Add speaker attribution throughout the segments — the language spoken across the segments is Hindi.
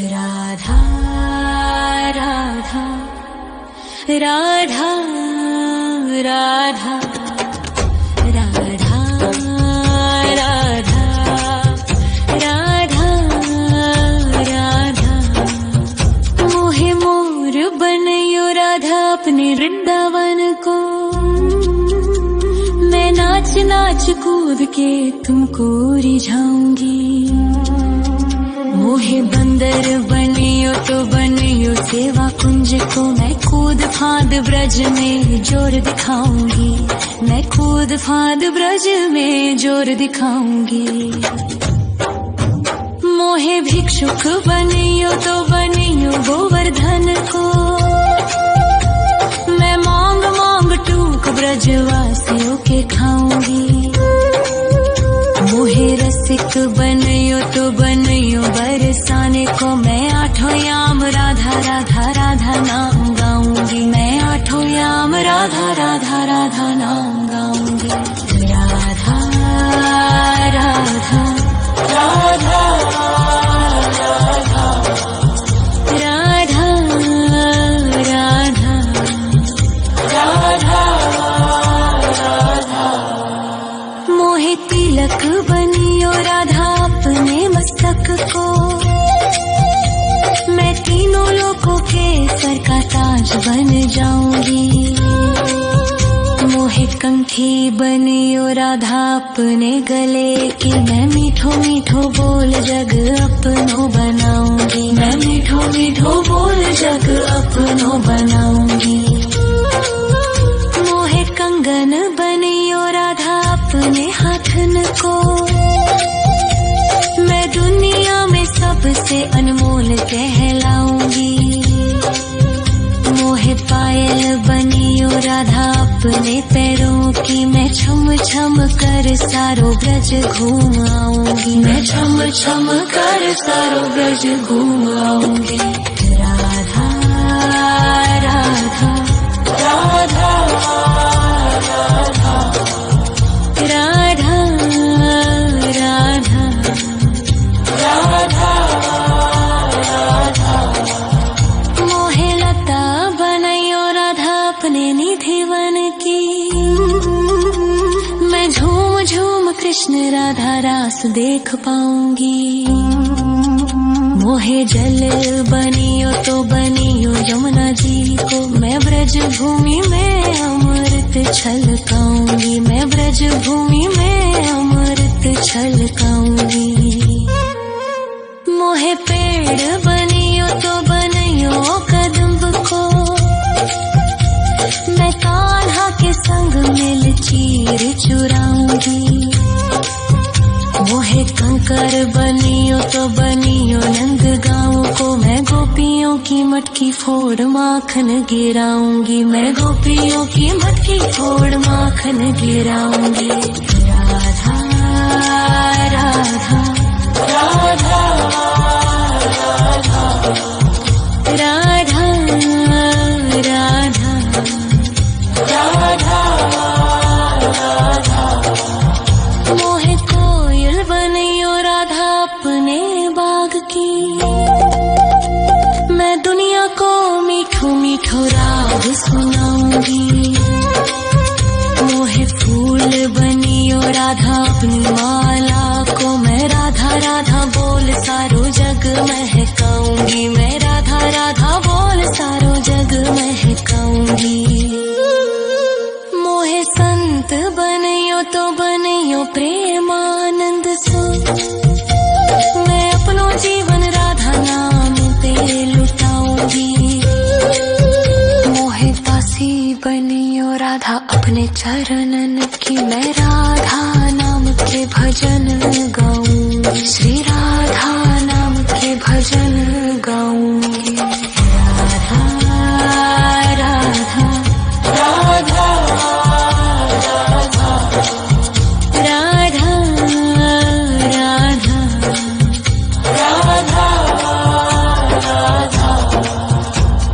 Speaker 1: राधा राधा राधा राधा राधा राधा राधा राधा मोहे मोर बनयो राधा अपने वृंदावन को। मैं नाच नाच कूद के तुमको रिझाऊंगी। मोहे बंदर बनियो तो बनियो सेवा कुंज को। मैं कूद फांद ब्रज में जोर दिखाऊंगी। मैं कूद फांद ब्रज में जोर दिखाऊंगी। मोहे भिक्षुक बनियो तो बनियो गोवर्धन को। मैं मांग मांग टूक ब्रजवासियों के खाऊंगी। मोहे रसिक बनियो तो बनियो बरसाने को। मैं आठों याम राधा राधा राधा नाम गाऊंगी। मैं आठों याम राधा राधा राधा नाम गाऊंगी। राधा राधा राधा राधा राधा राधा राधा मोहे तिलक बनियो राधा अपने मस्तक को। मैं तीनों लोगों के सर का ताज बन जाऊंगी। मोहे कंठी बनियो राधा अपने गले की। मैं मीठो मीठो बोल जग अपनो बनाऊंगी। मैं मीठो मीठो बोल जग अपनो बनाऊंगी। मोहे कंगन बनियो राधा अपने हाथन को। मैं दुनिया में सबसे अनमोल कहलाऊंगी। मोहे पायल बनियो राधा अपने पैरों की। मैं छम छम कर सारो ब्रज घूम आऊंगी। मैं छम छम कर सारो ब्रज घूम आऊंगी। राधा राधा राधा राधा राधा राधा राधा राधा मोहे लता बनयो राधा अपने निधिवन की। मैं झूम झूम कृष्ण राधा रास देख पाऊंगी। मोहे जल बनियो तो बनियो यमुना जी को। मैं ब्रज भूमि में अमृत छलकाऊंगी। मैं ब्रज भूमि में अमृत छलकाऊंगी। मोहे पेड़ बनियो तो बनियो कदम्ब को। मैं कान्हा के संग मिल चीर चुराऊंगी। मोहे कंकर बनियो तो बनियो नंद गाँव को। मैं गोपियों की मटकी फोड़ माखन गिराऊंगी। मैं गोपियों की मटकी फोड़ माखन गिराऊंगी। राधा राधा राधा राधा राधा राधा राधा मोहे कोयल बनियो राधा अपने बाग की। मैं दुनिया को मीठो मीठो राग सुनाऊंगी। मोहे फूल बनियो राधा अपनी माला को। मैं राधा राधा बोल सारो जग महकाऊंगी। मैं राधा राधा बोल सारो जग महकाऊंगी। मोहे संत बनियो तो बनियो प्रेमानंद सो। मैं अपनो जीवन राधा नाम पे लुटाऊंगी। मोहे दासी बनियो राधा अपने चरणन की। मैं राधा नाम के भजन गाऊंगी। श्री राधा नाम के भजन गाऊंगी। राधा राधा राधा राधा राधा राधा राधा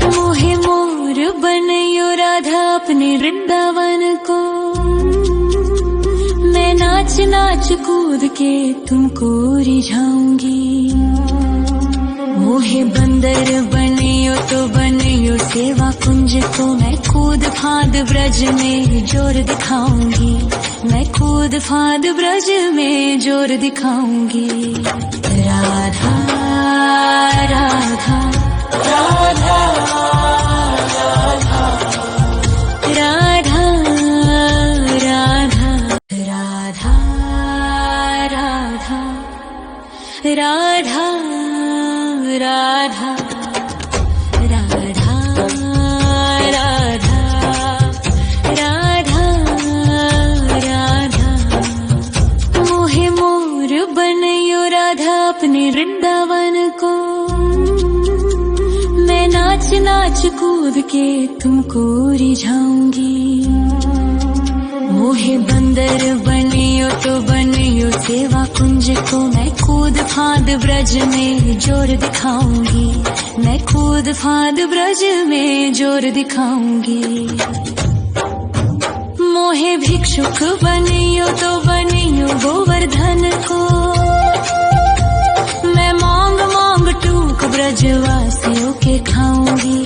Speaker 1: मोहे मोर बनयो राधा अपने वृंदावन को। मैं नाच नाच कूद के तुमको रिझाऊंगी। मोहे मोहे बंदर बनियो तो बनियो सेवा कुंज को मैं कूद फांद ब्रज में जोर दिखाऊंगी, मैं कूद फांद ब्रज में जोर दिखाऊंगी। राधा राधा राधा राधा राधा राधा राधा राधा राधा राधा राधा राधा राधा मोहे मोर बनयो राधा अपने वृंदावन को, मैं नाच नाच कूद के तुमको रिझाऊंगी। मोहे बंदर बनियो तो बनियो सेवा कुंज को मैं कूद फांद ब्रज में जोर दिखाऊंगी, मैं कूद फांद ब्रज में जोर दिखाऊंगी। मोहे भिक्षुक बनियो तो बनियो गोवर्धन को, मैं मांग मांग टूक ब्रजवासियों के खाऊंगी।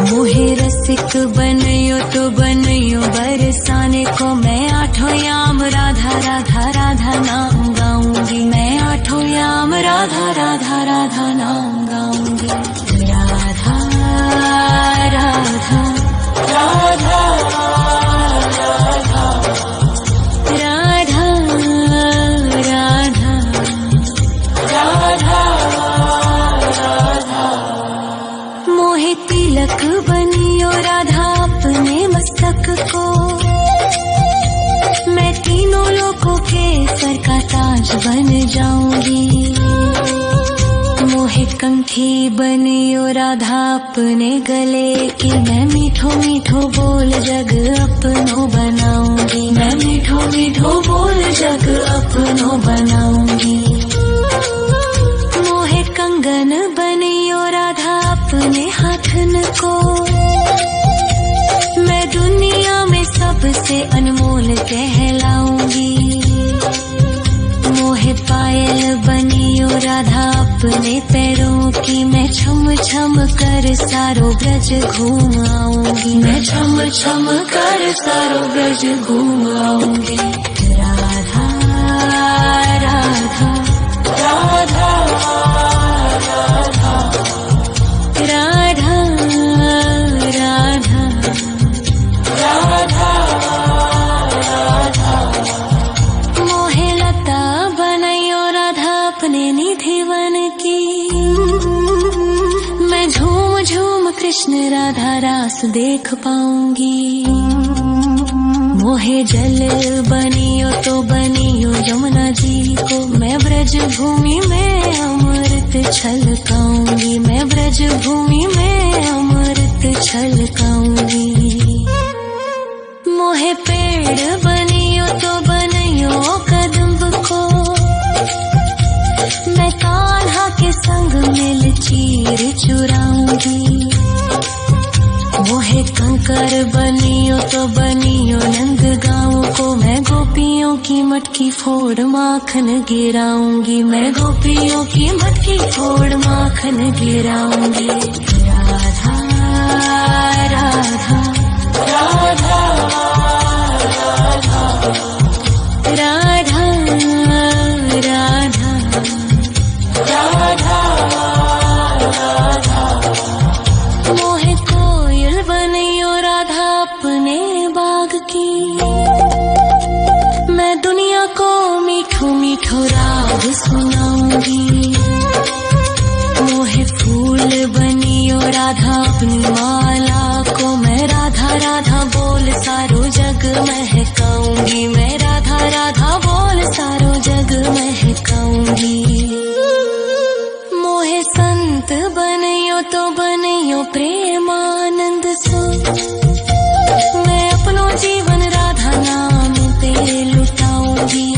Speaker 1: मोहे रसिक बनियो तो बनियो बरसाने को, मैं आठों याम राधा राधा राधा नाम गाऊंगी, मैं आठों याम राधा राधा राधा नाम गाऊंगी। राधा राधा राधा राधा राधा राधा राधा मोहे तिलक बनियो राधा अपने मस्तक को, मैं तीनों लोगों के सर का ताज बन जाऊंगी। मोहे कंठी बनियो राधा अपने गले की, मैं मीठो मीठो बोल जग अपनो बनाऊंगी, मैं मीठो मीठो बोल जग अपनो बनाऊंगी। मोहे कंगन बनियो राधा अपने हाथन को, मैं दुनिया में सबसे अनमोल कहलाऊंगी। मोहे पायल बनियो राधा अपने पैरों की, मैं छम छम कर सारो ब्रज घूम आऊंगी, मैं छम छम कर सारो ब्रज घूम आऊंगी। राधा राधा राधा राधा राधा राधा राधा मोहे लता बनयो राधा अपने निधि वन की, मैं झूम झूम कृष्ण राधा रास देख पाऊंगी। मोहे जल बनियो तो बनियो यमुना जी को, मैं ब्रज भूमि में अमृत छलकाऊंगी, मैं ब्रज भूमि में अमृत छलकाऊंगी। मोहे पेड़ बनियो तो बनियो कदम्ब को, मैं कान्हा के संग मिल चीर चुराऊंगी। मोहे कंकर बनियो तो बनियो नंद गाँव को, मैं गोपियों की मटकी फोड़ माखन गिराऊंगी, मैं गोपियों की मटकी फोड़ माखन गिराऊंगी। राधा राधा राधा राधा राधा राधा राधा मोहे कोयल बनियो राधा अपने बाग की, मैं दुनिया को मीठो मीठो राग सुनाऊंगी। मोहे फूल बनियो राधा अपनी माला को, मैं राधा राधा बोल सारो जग महकाऊंगी, मैं राधा राधा बोल सारो जग महकाऊंगी। मोहे संत बनियो तो बनियो प्रेमानंद सो, मैं अपनो जीवन राधा नाम पे लुटाऊंगी।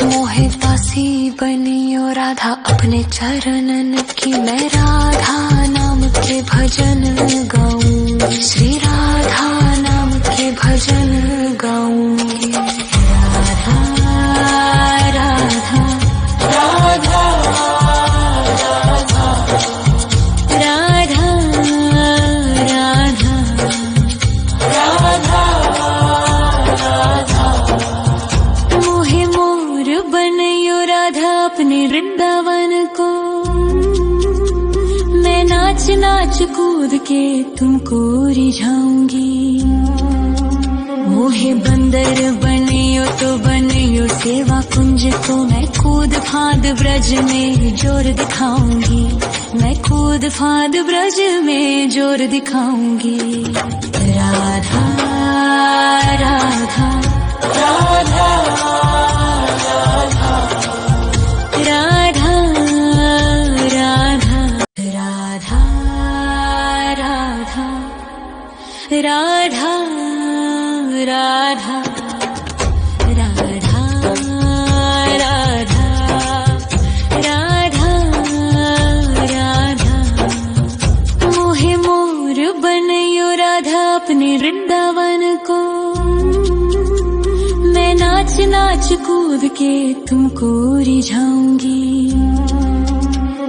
Speaker 1: मोहे दासी बनियो राधा अपने चरणन की, मैं राधा नाम के भजन गाऊंगी, श्री राधा नाम के भजन गाऊंगी। राधा राधा राधा वृंदावन को। मैं नाच नाच कूद के तुमको रिझाऊंगी। मोहे बंदर बनियो तो बनियो सेवा कुंज को। मैं कूद फांद ब्रज में जोर दिखाऊंगी। मैं कूद फांद ब्रज में जोर दिखाऊंगी। राधा राधा राधा राधा राधा राधा राधा राधा राधा राधा राधा राधा राधा। मोहे मोर बनयो राधा अपने वृंदावन को। मैं नाच नाच कूद के तुमको रिझाऊंगी।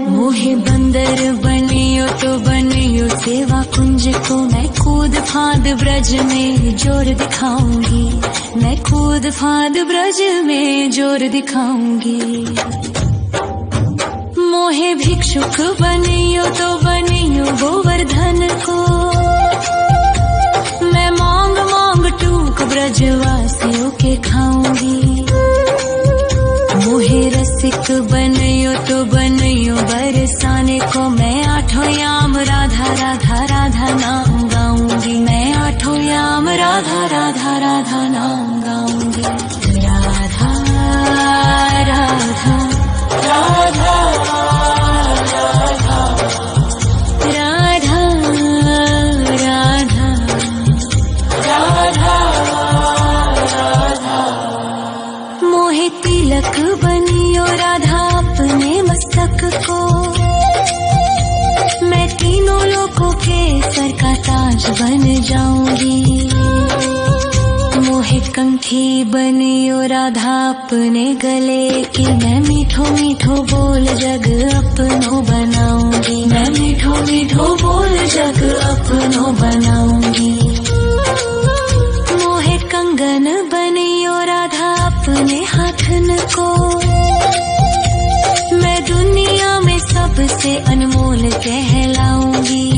Speaker 1: मोहे बंदर बनियो तो बनियो सेवा कुंज को। मैं कूद फांद ब्रज में जोर दिखाऊंगी। मैं कूद फांद ब्रज में जोर दिखाऊंगी। मोहे भिक्षुक बनियो तो बनियो गोवर्धन को। मैं मांग मांग टूक ब्रजवासियों के खाऊंगी। मोहे रसिक बनियो तो बनियो बरसाने को। मैं आठों याम राधा राधा राधा नाम गाऊंगी। मैं आठों याम राधा राधा राधा नाम गाऊंगी। राधा राधा राधा राधा राधा राधा राधा। मोहे तिलक बनियो राधा अपने मस्तक को। मैं तीनों लोगों के सर का ताज बन जाऊंगी। मोहे कंठी बनियो राधा अपने गले की। मैं मीठो मीठो बोल जग अपनो बनाऊंगी। मैं मीठो मीठो बोल जग अपनो बनाऊंगी। मोहे कंगन बनियो राधा अपने हाथन को। मैं दुनिया में सबसे अनमोल कहलाऊंगी।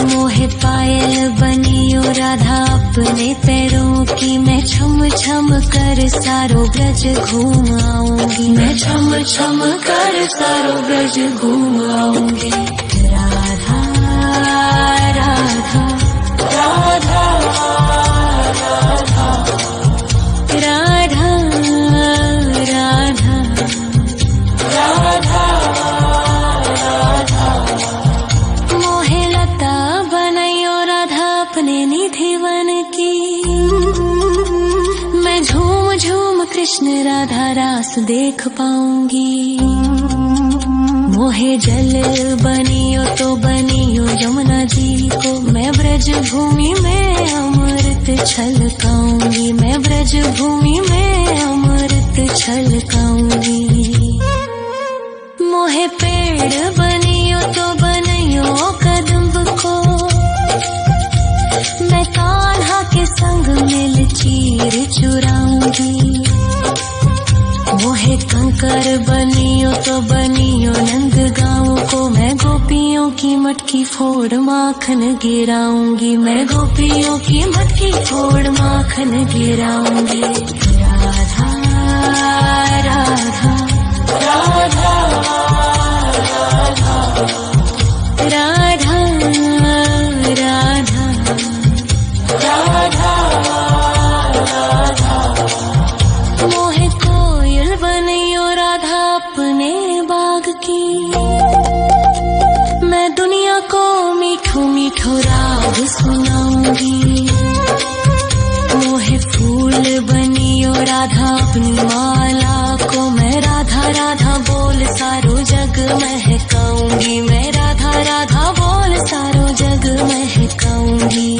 Speaker 1: मोहे पायल बनियो राधा अपने पैरों की। मैं छम छम कर सारो ब्रज घूम आऊंगी। मैं छम छम कर सारो ब्रज घूम आऊंगी। राधा राधा राधा राधा राधा राधा राधा राधा। मोहे लता बनयो राधा अपने निधि वन की। मैं झूम झूम कृष्ण राधा रास देख पाऊंगी। मोहे जल बनियो तो बनियो यमुना जी को। मैं ब्रज भूमि में अमृत छलकाऊंगी। मैं ब्रज भूमि में अमृत छलकाऊंगी। मोहे पेड़ बनियो तो बनियो कदम्ब को। मैं कान्हा के संग मिल चीर चुराऊंगी। मोहे कंकर बनियो तो बनियो नंद गाँव को। मैं गोपियों की मटकी फोड़ माखन गिराऊंगी। मैं गोपियों की मटकी फोड़ माखन गिराऊंगी। राधा राधा राधा राधा राधा राधा राधा। मोहे कोयल बनियो राधा अपने बाग की। मैं दुनिया को मीठो मीठो राग सुनाऊंगी। मोहे फूल बनियो राधा अपनी माला को। मैं राधा राधा बोल सारो जग महकाऊंगी। मैं राधा राधा बोल सारो जग महकाऊंगी।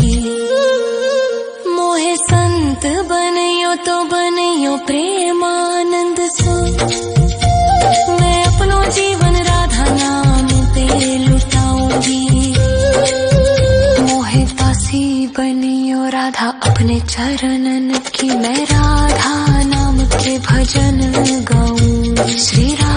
Speaker 1: मोहे संत बनियो तो बनियो प्रेमानंद सो। मैं अपनो जीवन राधा नाम पे लुटाऊंगी। मोहे दासी बनियो राधा अपने चरणन की। मैं राधा नाम के भजन गाऊं। श्री राम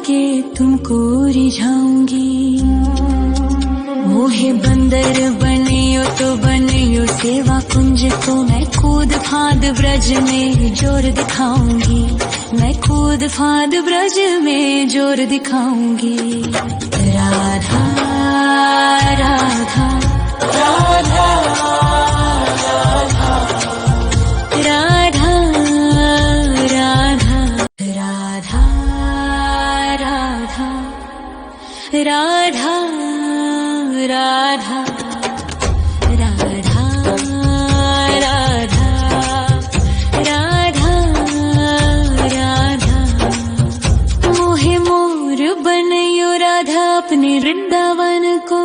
Speaker 1: के तुमको रिझाऊंगी। मोहे बंदर बनियो तो बनियो सेवा कुंज को, मैं कूद फाद ब्रज में जोर दिखाऊंगी। मैं कूद फाद ब्रज में जोर दिखाऊंगी। राधा राधा राधा राधा राधा राधा राधा राधा राधा राधा राधा राधा राधा मोहे मोर बनयो राधा अपने वृंदावन को।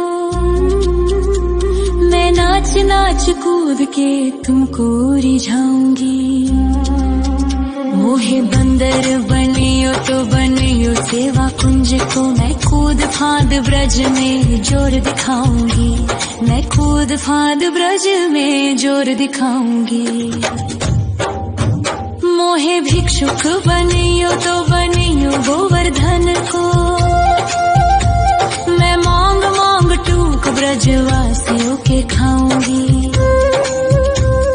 Speaker 1: मैं नाच नाच कूद के तुमको रिझाऊंगी। मोहे बंदर बनियो तो बनियो सेवा कुंज को, मैं कूद फाद ब्रज में जोर दिखाऊंगी। मैं कूद फाद ब्रज में जोर दिखाऊंगी। मोहे भिक्षुक बनियो तो बनियो गोवर्धन को, मैं मांग मांग टूक ब्रजवासियों के खाऊंगी।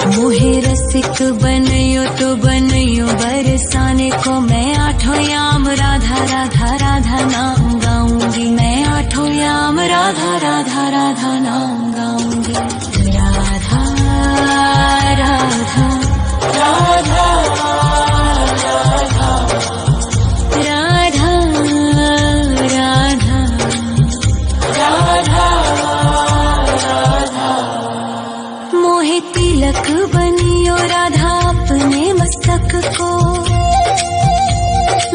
Speaker 1: मोहे रसिक बनियो तो बनियो बरसाने को, मैं आठों याम राधा राधा राधा नाम गाऊंगी। मैं आठों याम राधा राधा राधा नाम गाऊंगी। राधा राधा राधा राधा राधा राधा राधा मोहे तिलक बनियो राधा अपने मस्तक को,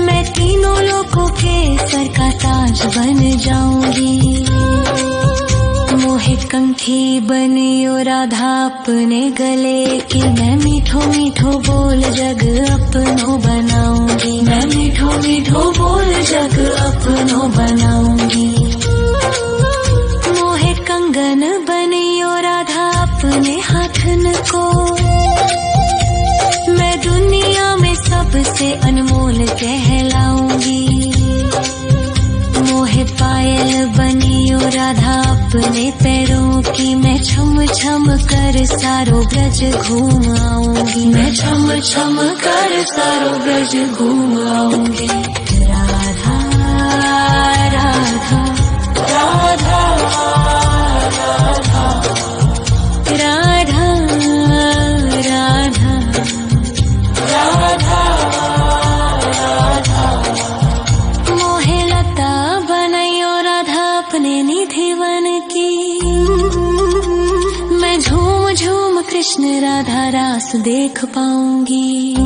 Speaker 1: मैं तीनों लोगों के सर का ताज बन जाऊंगी। मोहे कंठी बनियो राधा अपने गले की, मैं मीठो मीठो बोल जग अपनो बनाऊंगी। मैं मीठो मीठो बोल जग अपनो बनाऊंगी। मोहे कंगन बनियो राधा अपने हाथन को, मैं दुनिया में सबसे अनमोल कहलाऊंगी। मोहे पायल बनियो राधा अपने पैरों की, मैं छम छम कर सारो ब्रज घूम आऊंगी। मैं छम छम कर सारो ब्रज घूम आऊंगी। राधा राधा राधा राधा राधा राधा राधा राधा मोहे लता बनयो राधा अपने निधि वन की, मैं झूम झूम कृष्ण राधा रास देख पाऊंगी।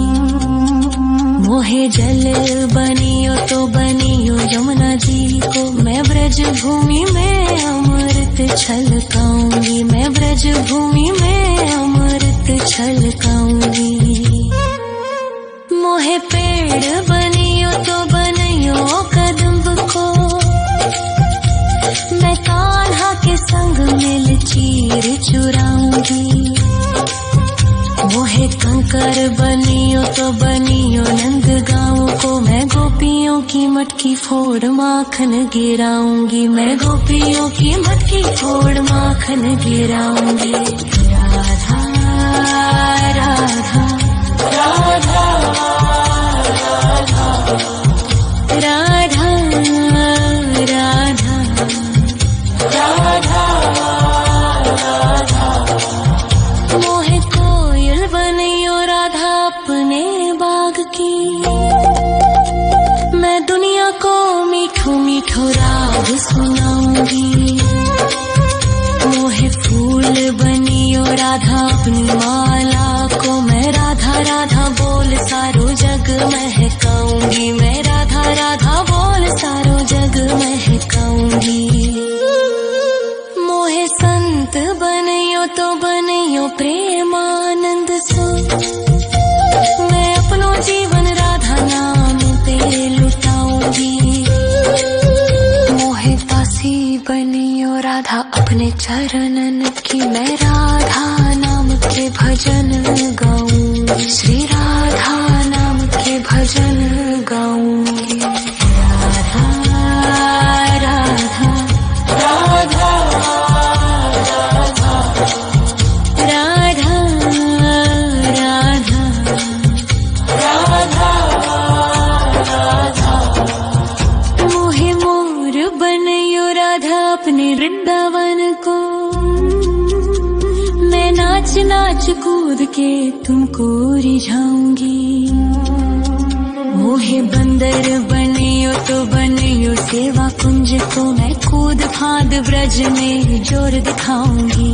Speaker 1: मोहे जल बनियो तो बनियो यमुना जी को, मैं ब्रज भूमि में अमृत छलकाऊंगी। मैं ब्रज भूमि में अमृत छलकाऊंगी। मोहे पेड़ बनियो तो बनियो कदम्ब को, मैं कान्हा के संग मिल चीर चुराऊंगी। मोहे कंकर बनियो तो बनियो नंद गाँव को, मैं गोपियों की मटकी फोड़ माखन गिराऊंगी। मैं गोपियों की मटकी फोड़ माखन गिराऊंगी। राधा राधा राधा राधा राधा राधा राधा मोहे कोयल बनियो राधा अपने बाग की, मैं दुनिया को मीठो मीठो राग सुनाऊंगी। मोहे फूल बनियो राधा अपनी माला को, मैं राधा राधा बोल सारो जग महकाऊंगी। मैं राधा राधा बोल सारो जग महकाऊंगी। मोहे संत बनियो तो बनियो प्रेमानंद सो, मैं अपनो जीवन राधा नाम पे लुटाऊंगी। मोहे दासी बनियो राधा अपने चरणन की, मैं राधा नाम के भजन गाऊंगी। श्री राधा नाम के भजन गाऊंगी। राधा अपने वृंदावन को। मैं नाच नाच कूद के तुमको रिझाऊंगी। मोहे बंदर बनियो तो बनियो सेवा कुंज को। मैं कूद फाद ब्रज में जोर दिखाऊंगी।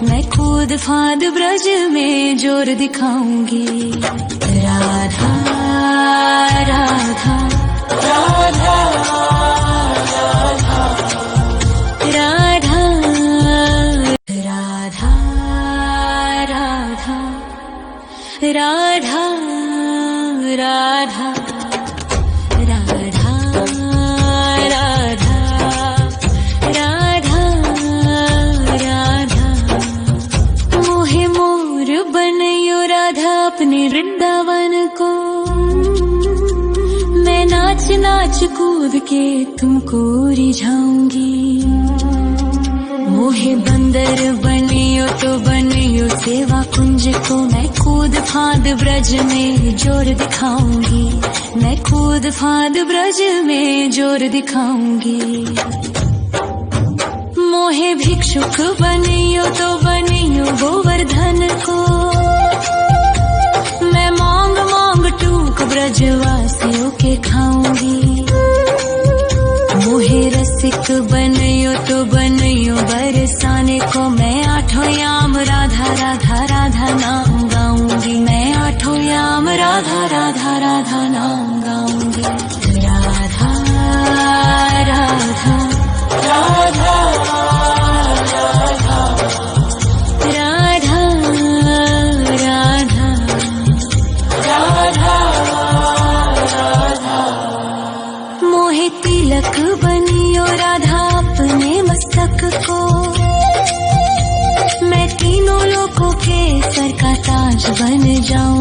Speaker 1: मैं कूद फाद ब्रज में जोर दिखाऊंगी। राधा राधा राधा राधा राधा राधा राधा राधा राधा राधा राधा राधा। मोहे मोर बनयो राधा अपने वृंदावन को। मैं नाच नाच कूद के तुमको रिझाऊंगी। मोहे बंदर बनियो तो बनियो सेवा कुंज को। मैं कूद फाद ब्रज में जोर दिखाऊंगी। मैं कूद फाद ब्रज में जोर दिखाऊंगी। मोहे भिक्षुक बनियो तो बनियो गोवर्धन को। मैं मांग मांग टूक ब्रजवासियों के खाऊंगी। मोहे रसिक बनियो तो बनियो बरसाने को। मैं आठों याम राधा राधा राधा नाम गाऊंगी। मैं आठों याम राधा राधा राधा नाम गाऊंगी। राधा राधा राधा राधा राधा राधा राधा। मोहे तिलक बनियो राधा अपने मस्तक को। मैं तीनों लोगों के सर का ताज बन जाऊं।